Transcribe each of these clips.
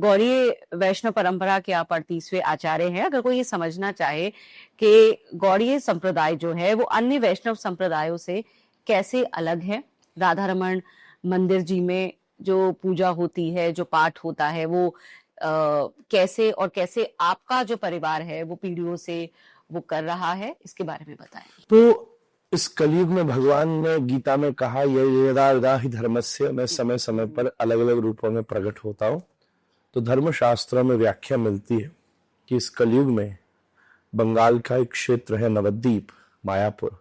गौड़ीय वैष्णव परंपरा के आप 38वें आचार्य हैं। अगर कोई ये समझना चाहे कि गौड़ीय संप्रदाय जो है वो अन्य वैष्णव संप्रदायों से कैसे अलग है, राधा रमण मंदिर जी में जो पूजा होती है, जो पाठ होता है, वो कैसे और कैसे आपका जो परिवार है वो पीढ़ियों से वो कर रहा है, इसके बारे में बताएं। तो इस कलयुग में भगवान ने गीता में कहा, ये यदा यदा ही धर्मस्य, मैं समय समय पर अलग अलग रूपों में प्रकट होता हूं। तो धर्म शास्त्रों में व्याख्या मिलती है कि इस कलयुग में बंगाल का एक क्षेत्र है नवद्वीप, मायापुर,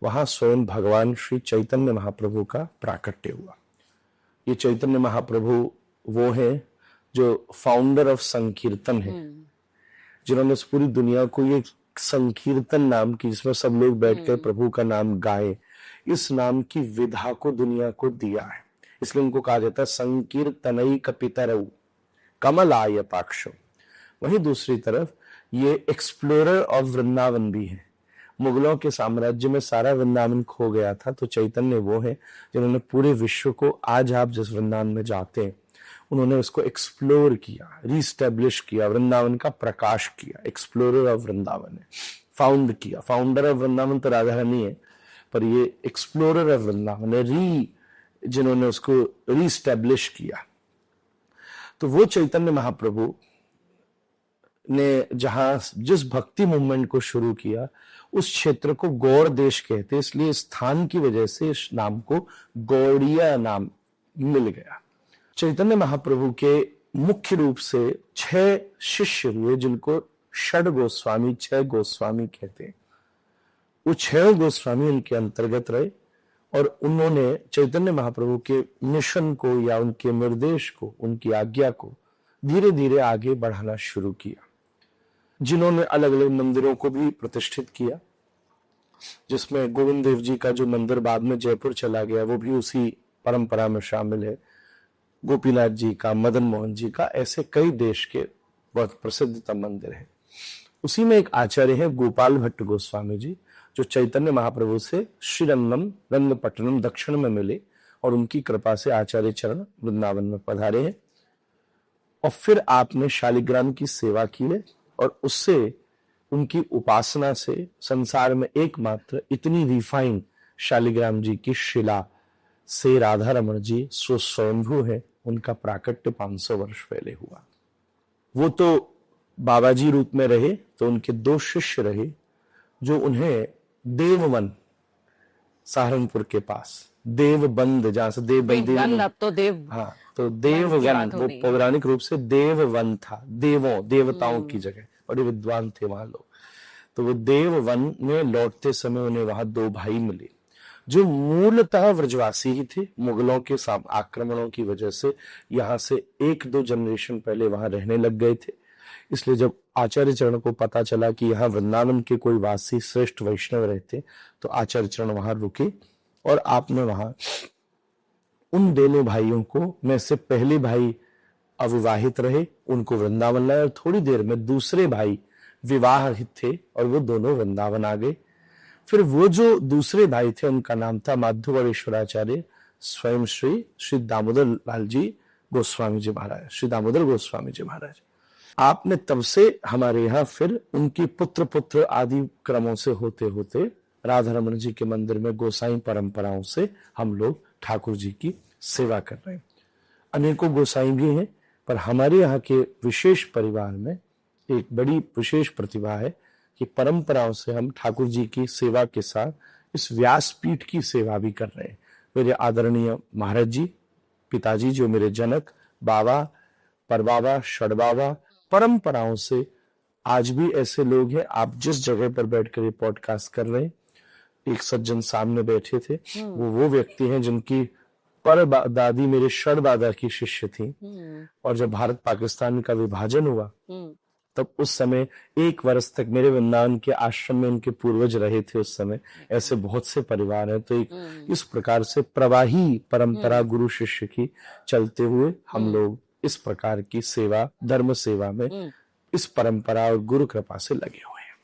वहां स्वयं भगवान श्री चैतन्य महाप्रभु का प्राकट्य हुआ। ये चैतन्य महाप्रभु वो है जो फाउंडर ऑफ संकीर्तन है, जिन्होंने इस पूरी दुनिया को ये संकीर्तन नाम की, जिसमें सब लोग बैठकर प्रभु का नाम गाए, इस नाम की विधा को दुनिया को दिया है। इसलिए उनको कहा जाता है संकीर्तनई कपितरऊ कमलाय पाक्षो। वहीं दूसरी तरफ ये एक्सप्लोरर ऑफ वृंदावन भी है। मुगलों के साम्राज्य में सारा वृंदावन खो गया था, तो चैतन्य वो है जिन्होंने पूरे विश्व को, आज आप जिस वृंदावन में जाते हैं, उन्होंने उसको एक्सप्लोर किया, रीस्टैब्लिश किया, वृंदावन का प्रकाश किया। एक्सप्लोरर ऑफ वृंदावन है, फाउंड किया। फाउंडर ऑफ वृंदावन तो राधा रानी है, पर ये एक्सप्लोरर ऑफ वृंदावन है, जिन्होंने उसको रीस्टैब्लिश किया। तो वो चैतन्य महाप्रभु ने जहां जिस भक्ति मूवमेंट को शुरू किया, उस क्षेत्र को गौड़ देश कहते, इसलिए स्थान की वजह से इस नाम को गौड़िया नाम मिल गया। चैतन्य महाप्रभु के मुख्य रूप से 6 शिष्य हुए, जिनको षड गोस्वामी, 6 गोस्वामी कहते हैं। वो 6 गोस्वामी उनके अंतर्गत रहे और उन्होंने चैतन्य महाप्रभु के मिशन को या उनके निर्देश को, उनकी आज्ञा को धीरे धीरे आगे बढ़ाना शुरू किया, जिन्होंने अलग अलग मंदिरों को भी प्रतिष्ठित किया, जिसमें गोविंद देव जी का जो मंदिर बाद में जयपुर चला गया वो भी उसी परंपरा में शामिल है, गोपीनाथ जी का, मदन मोहन जी का, ऐसे कई देश के बहुत प्रसिद्धतम मंदिर है। उसी में एक आचार्य है गोपाल भट्ट गोस्वामी जी, जो चैतन्य महाप्रभु से श्रीरंगम रंगपट्टनम दक्षिण में मिले और उनकी कृपा से आचार्य चरण वृंदावन में पधारे हैं। और फिर आपने शालिग्राम की सेवा की है और उससे, उनकी उपासना से संसार में एकमात्र इतनी रिफाइंड शालिग्राम जी की शिला से राधा रमण जी स्वयंभू है, उनका प्राकट्य 500 वर्ष पहले हुआ। वो तो बाबा जी रूप में रहे, तो उनके 2 शिष्य रहे जो उन्हें देववन, सहारनपुर के पास देवबंद, जहां से देवबंद, अब तो देव, हाँ, तो देववन वो पौराणिक रूप से देववन था, देवताओं की जगह, बड़े विद्वान थे वहां लोग। तो वो देववन में लौटते समय उन्हें वहां 2 भाई मिले, जो मूलतः व्रजवासी ही थे। मुगलों के आक्रमणों की वजह से यहाँ से 1-2 जनरेशन पहले वहां रहने लग गए थे। इसलिए जब आचार्य चरण को पता चला कि यहाँ वृंदावन के कोई वासी श्रेष्ठ वैष्णव रहते, तो आचार्य चरण वहां रुके और आपने वहां उन दोनों भाइयों को, में से पहले भाई अविवाहित रहे, उनको वृंदावन लाए और थोड़ी देर में दूसरे भाई विवाहित थे और वो दोनों वृंदावन आ गए। फिर वो जो दूसरे भाई थे, उनका नाम था माधवेश्वराचार्य स्वयं श्री दामोदर लाल जी गोस्वामी जी महाराज, श्री दामोदर गोस्वामी जी महाराज। आपने तब से हमारे यहाँ फिर उनकी पुत्र आदि क्रमों से होते होते राधा रमण जी के मंदिर में गोसाई परंपराओं से हम लोग ठाकुर जी की सेवा कर रहे हैं। अनेकों गोसाई भी हैं, पर हमारे यहाँ के विशेष परिवार में एक बड़ी विशेष प्रतिभा है कि परंपराओं से हम ठाकुर जी की सेवा के साथ इस व्यासपीठ की सेवा भी कर रहे हैं। मेरे आदरणीय महाराज जी, पिताजी, जो मेरे जनक, बाबा, परबाबा, षडबाबा, परंपराओं से आज भी ऐसे लोग हैं। आप जिस जगह पर बैठकर ये पॉडकास्ट कर रहे हैं, एक सज्जन सामने बैठे थे, वो व्यक्ति हैं जिनकी पर दादी मेरे षडबादा की शिष्य थी। और जब भारत पाकिस्तान का विभाजन हुआ, तब उस समय 1 वर्ष तक मेरे वृंदावन के आश्रम में उनके पूर्वज रहे थे। उस समय ऐसे बहुत से परिवार हैं। तो एक इस प्रकार से प्रवाही परंपरा गुरु शिष्य की चलते हुए हम लोग इस प्रकार की सेवा, धर्म सेवा में इस परंपरा और गुरु कृपा से लगे हुए।